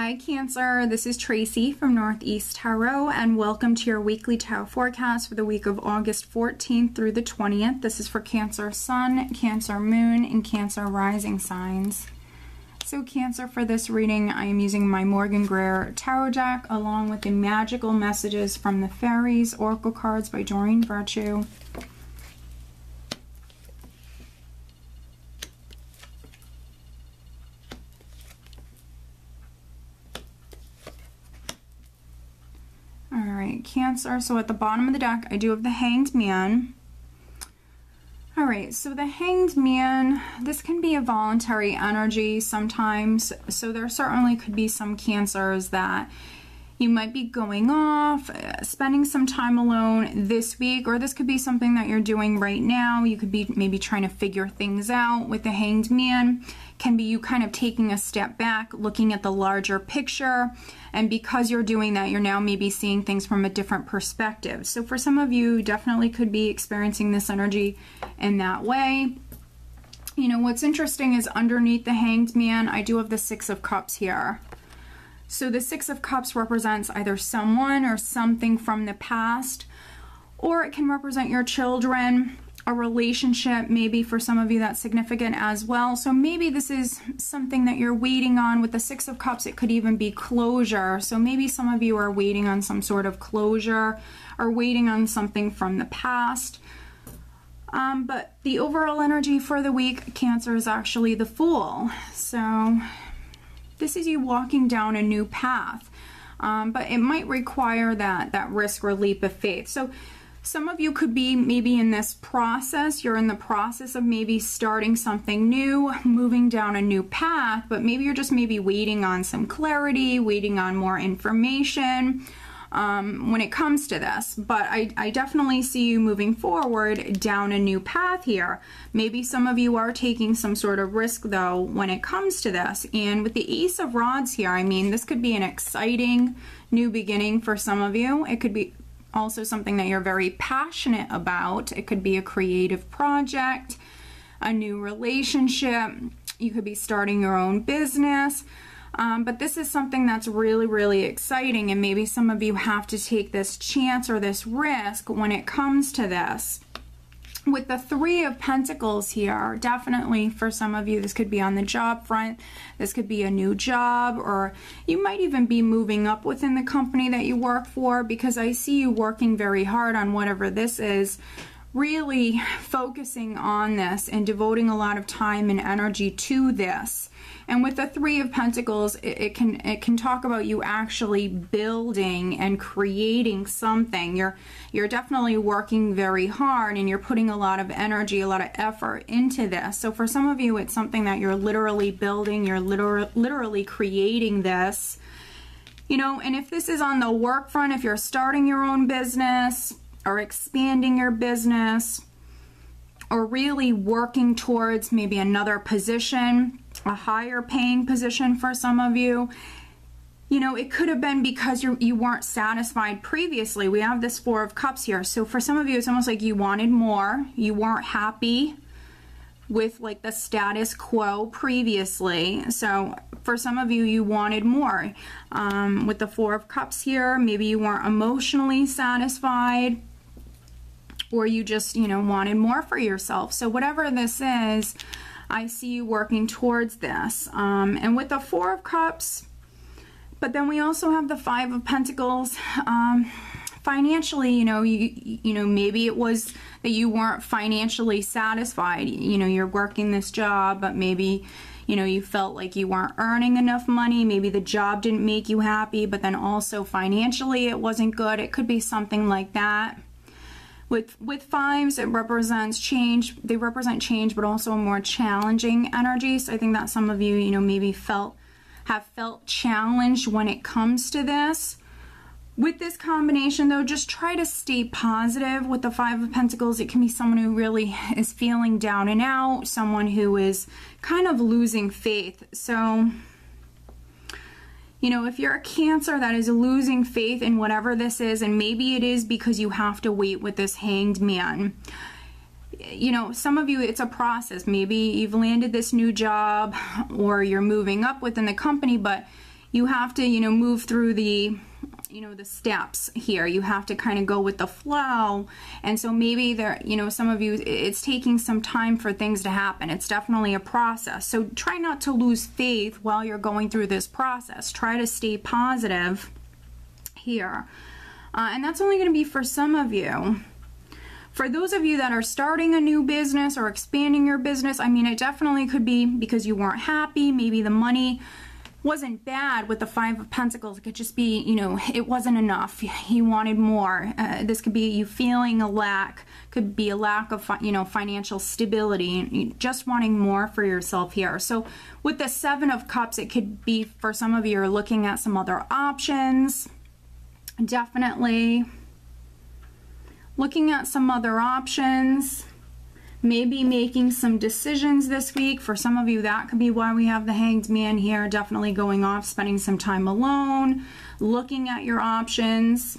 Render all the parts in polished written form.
Hi Cancer, this is Tracy from Northeast Tarot and welcome to your weekly tarot forecast for the week of August 14th through the 20th. This is for Cancer Sun, Cancer Moon, and Cancer Rising signs. So Cancer, for this reading I am using my Morgan Greer tarot deck along with the magical messages from the fairies, oracle cards by Doreen Virtue. Alright, Cancer, so at the bottom of the deck I do have the Hanged Man. Alright, so the Hanged Man, this can be a voluntary energy sometimes, so there certainly could be some Cancers that you might be going off, spending some time alone this week, or this could be something that you're doing right now. You could be maybe trying to figure things out with the Hanged Man. Can be you kind of taking a step back, looking at the larger picture, and because you're doing that, you're now maybe seeing things from a different perspective. So for some of you, definitely could be experiencing this energy in that way. You know, what's interesting is underneath the Hanged Man, I do have the Six of Cups here. So the Six of Cups represents either someone or something from the past, or it can represent your children, a relationship, maybe for some of you that's significant as well. So maybe this is something that you're waiting on. With the Six of Cups, it could even be closure. So maybe some of you are waiting on some sort of closure or waiting on something from the past. But the overall energy for the week, Cancer, is actually the Fool. So this is you walking down a new path, but it might require that risk or leap of faith. So some of you could be maybe in this process, you're in the process of maybe starting something new, moving down a new path, but maybe you're just maybe waiting on some clarity, waiting on more information when it comes to this. But I definitely see you moving forward down a new path here. Maybe some of you are taking some sort of risk though when it comes to this. And with the Ace of Rods here, I mean, this could be an exciting new beginning for some of you. It could be also something that you're very passionate about. It could be a creative project, a new relationship. You could be starting your own business. But this is something that's really, really exciting, and maybe some of you have to take this chance or this risk when it comes to this. With the Three of Pentacles here, definitely for some of you, this could be on the job front. This could be a new job, or you might even be moving up within the company that you work for, because I see you working very hard on whatever this is, really focusing on this and devoting a lot of time and energy to this. And with the Three of Pentacles, it can talk about you actually building and creating something. You're definitely working very hard and you're putting a lot of energy, a lot of effort into this. So for some of you, it's something that you're literally building, you're literally creating this. You know, and if this is on the work front, if you're starting your own business or expanding your business, or really working towards maybe another position, a higher paying position for some of you, you know, it could have been because you weren't satisfied previously. We have this Four of Cups here. So for some of you, it's almost like you wanted more. You weren't happy with like the status quo previously. So for some of you, you wanted more. With the Four of Cups here, maybe you weren't emotionally satisfied, or you just, you know, wanted more for yourself. So whatever this is, I see you working towards this. And with the Four of Cups, but then we also have the Five of Pentacles. Financially, you know, maybe it was that you weren't financially satisfied. You know, you're working this job, but maybe, you know, you felt like you weren't earning enough money. Maybe the job didn't make you happy, but then also financially it wasn't good. It could be something like that. With fives, it represents change. They represent change, but also a more challenging energy. So I think that some of you, you know, maybe have felt challenged when it comes to this. With this combination, though, just try to stay positive. With the Five of Pentacles, it can be someone who really is feeling down and out, someone who is kind of losing faith. So, you know, if you're a Cancer that is losing faith in whatever this is, and maybe it is because you have to wait with this Hanged Man. You know, some of you, it's a process. Maybe you've landed this new job or you're moving up within the company, but you have to, you know, move through the, you know, the steps here. You have to kind of go with the flow. And so maybe there, you know, some of you, it's taking some time for things to happen. It's definitely a process. So try not to lose faith while you're going through this process. Try to stay positive here. And that's only going to be for some of you. For those of you that are starting a new business or expanding your business, I mean, it definitely could be because you weren't happy. Maybe the money wasn't bad with the Five of Pentacles. It could just be, you know, it wasn't enough. You wanted more. This could be you feeling a lack. Could be a lack of, you know, financial stability. Just wanting more for yourself here. So with the Seven of Cups, it could be for some of you are looking at some other options. Definitely looking at some other options, maybe making some decisions this week. For some of you, that could be why we have the Hanged Man here. Definitely going off, spending some time alone, looking at your options.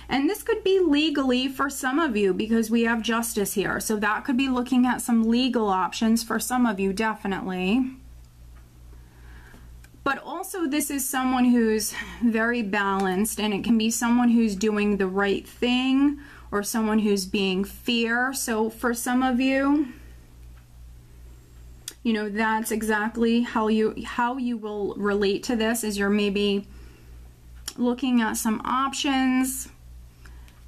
And this could be legally for some of you because we have Justice here. So that could be looking at some legal options for some of you, definitely. But also this is someone who's very balanced, and it can be someone who's doing the right thing or someone who's being fair. So for some of you, you know, that's exactly how you will relate to this, is you're maybe looking at some options,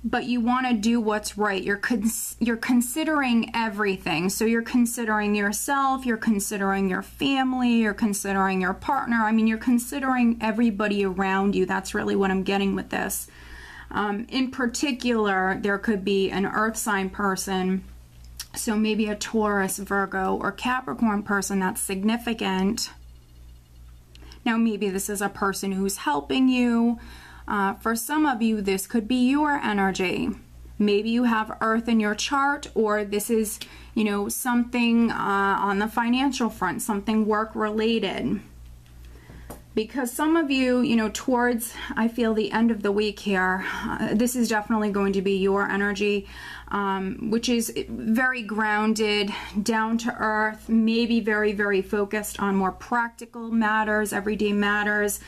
but you want to do what's right. You're considering everything. So you're considering yourself, you're considering your family, you're considering your partner. I mean, you're considering everybody around you. That's really what I'm getting with this. In particular, there could be an earth sign person. So maybe a Taurus, Virgo, or Capricorn person that's significant. Now, maybe this is a person who's helping you. For some of you, this could be your energy. Maybe you have Earth in your chart, or this is, you know, something on the financial front, something work related. Because some of you, you know, towards, I feel, the end of the week here, this is definitely going to be your energy, which is very grounded, down to earth, maybe very, very focused on more practical matters, everyday matters.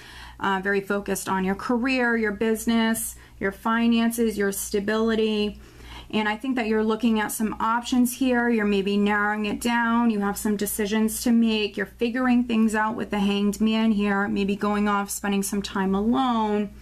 Very focused on your career, your business, your finances, your stability. And I think that you're looking at some options here. You're maybe narrowing it down. You have some decisions to make. You're figuring things out with the Hanged Man here. Maybe going off, spending some time alone.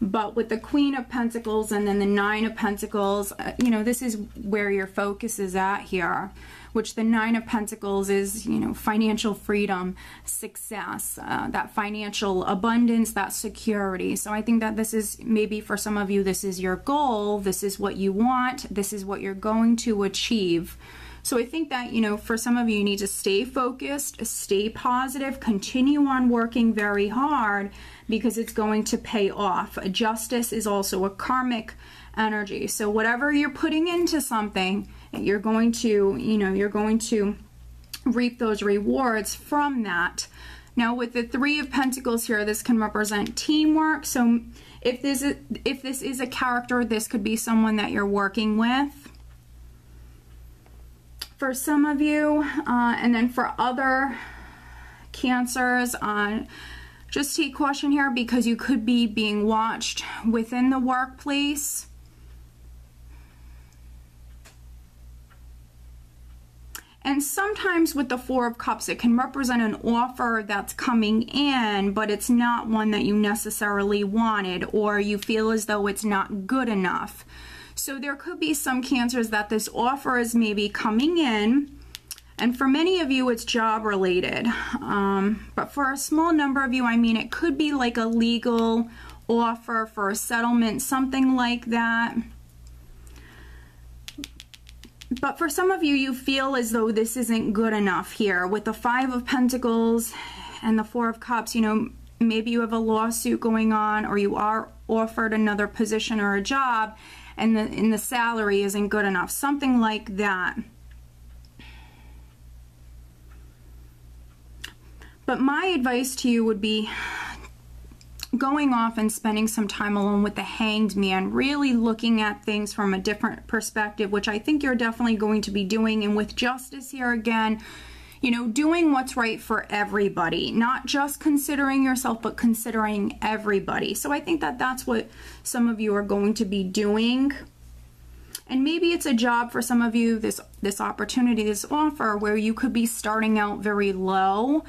But with the Queen of Pentacles and then the Nine of Pentacles, you know, this is where your focus is at here. Which the Nine of Pentacles is, you know, financial freedom, success, that financial abundance, that security. So I think that this is, maybe for some of you, this is your goal. This is what you want. This is what you're going to achieve. So I think that, you know, for some of you, you need to stay focused, stay positive, continue on working very hard, because it's going to pay off. Justice is also a karmic energy. So whatever you're putting into something, you're going to, you know, you're going to reap those rewards from that. Now with the Three of Pentacles here, this can represent teamwork. So if this is a character, this could be someone that you're working with. For some of you, and then for other Cancers, just take caution here, because you could be being watched within the workplace. And sometimes with the Four of Cups, it can represent an offer that's coming in, but it's not one that you necessarily wanted, or you feel as though it's not good enough. So there could be some Cancers that this offer is maybe coming in, and for many of you, it's job related. But for a small number of you, I mean, it could be like a legal offer for a settlement, something like that. But for some of you, you feel as though this isn't good enough here. With the Five of Pentacles and the Four of Cups, you know, maybe you have a lawsuit going on, or you are offered another position or a job, and the salary isn't good enough. Something like that. But my advice to you would be going off and spending some time alone with the Hanged Man, really looking at things from a different perspective, which I think you're definitely going to be doing. And with Justice here again, you know, doing what's right for everybody, not just considering yourself, but considering everybody. So I think that that's what some of you are going to be doing. And maybe it's a job for some of you, this opportunity, this offer, where you could be starting out very low,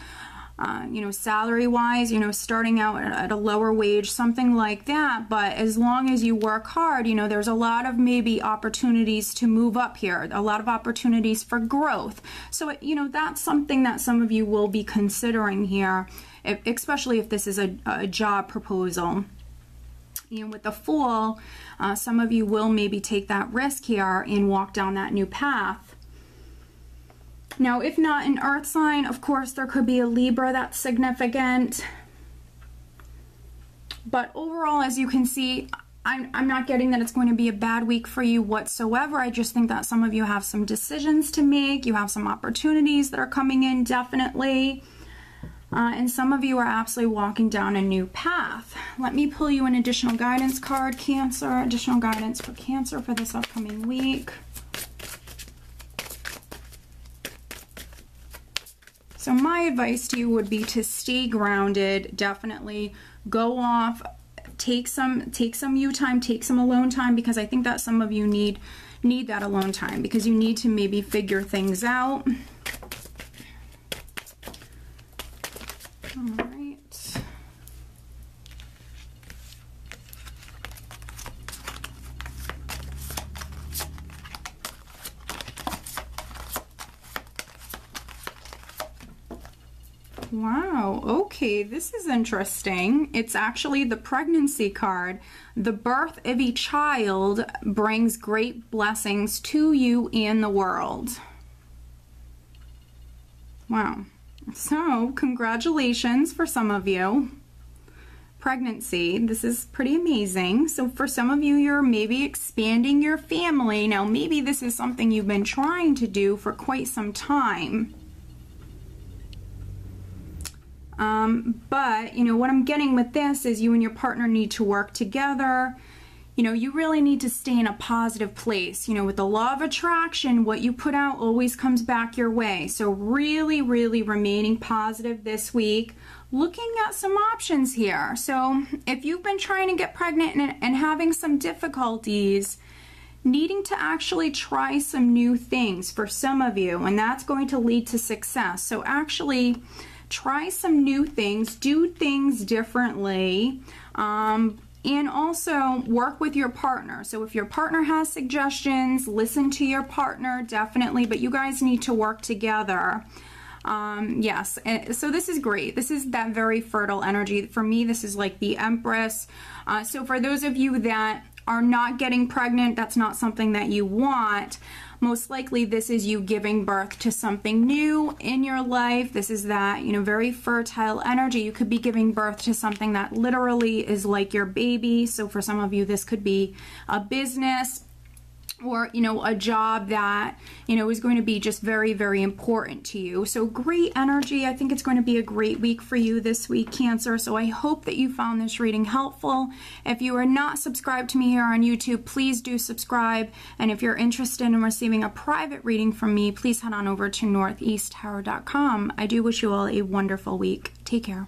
you know, salary-wise, you know, starting out at a lower wage, something like that. But as long as you work hard, you know, there's a lot of maybe opportunities to move up here, a lot of opportunities for growth. So, you know, that's something that some of you will be considering here, especially if this is a job proposal. You know, with the Fool, some of you will maybe take that risk here and walk down that new path. Now, if not an earth sign, of course, there could be a Libra that's significant. But overall, as you can see, I'm not getting that it's going to be a bad week for you whatsoever. I just think that some of you have some decisions to make. You have some opportunities that are coming in, definitely. And some of you are absolutely walking down a new path. Let me pull you an additional guidance card, Cancer. Additional guidance for Cancer for this upcoming week. So my advice to you would be to stay grounded. Definitely go off, take some you time, take some alone time, because I think that some of you need that alone time, because you need to maybe figure things out. All right. Wow, okay, this is interesting. It's actually the pregnancy card. The birth of a child brings great blessings to you and the world. Wow. So, congratulations for some of you. Pregnancy, this is pretty amazing. So for some of you, you're maybe expanding your family. Now, maybe this is something you've been trying to do for quite some time. But, you know, what I'm getting with this is you and your partner need to work together. You know, you really need to stay in a positive place. You know, with the law of attraction, what you put out always comes back your way. So really, really remaining positive this week. Looking at some options here. So if you've been trying to get pregnant and having some difficulties, needing to actually try some new things for some of you, and that's going to lead to success. So actually try some new things, do things differently, and also work with your partner. So if your partner has suggestions, listen to your partner, definitely, but you guys need to work together. Yes, so this is great. This is that very fertile energy. For me, this is like the Empress. So for those of you that are not getting pregnant, that's not something that you want. Most likely this is you giving birth to something new in your life. This is that, you know, very fertile energy. You could be giving birth to something that literally is like your baby. So for some of you, this could be a business, or, you know, a job that, you know, is going to be just very, very important to you. So great energy. I think it's going to be a great week for you this week, Cancer. So I hope that you found this reading helpful. If you are not subscribed to me here on YouTube, please do subscribe. And if you're interested in receiving a private reading from me, please head on over to northeasttarot.com. I do wish you all a wonderful week. Take care.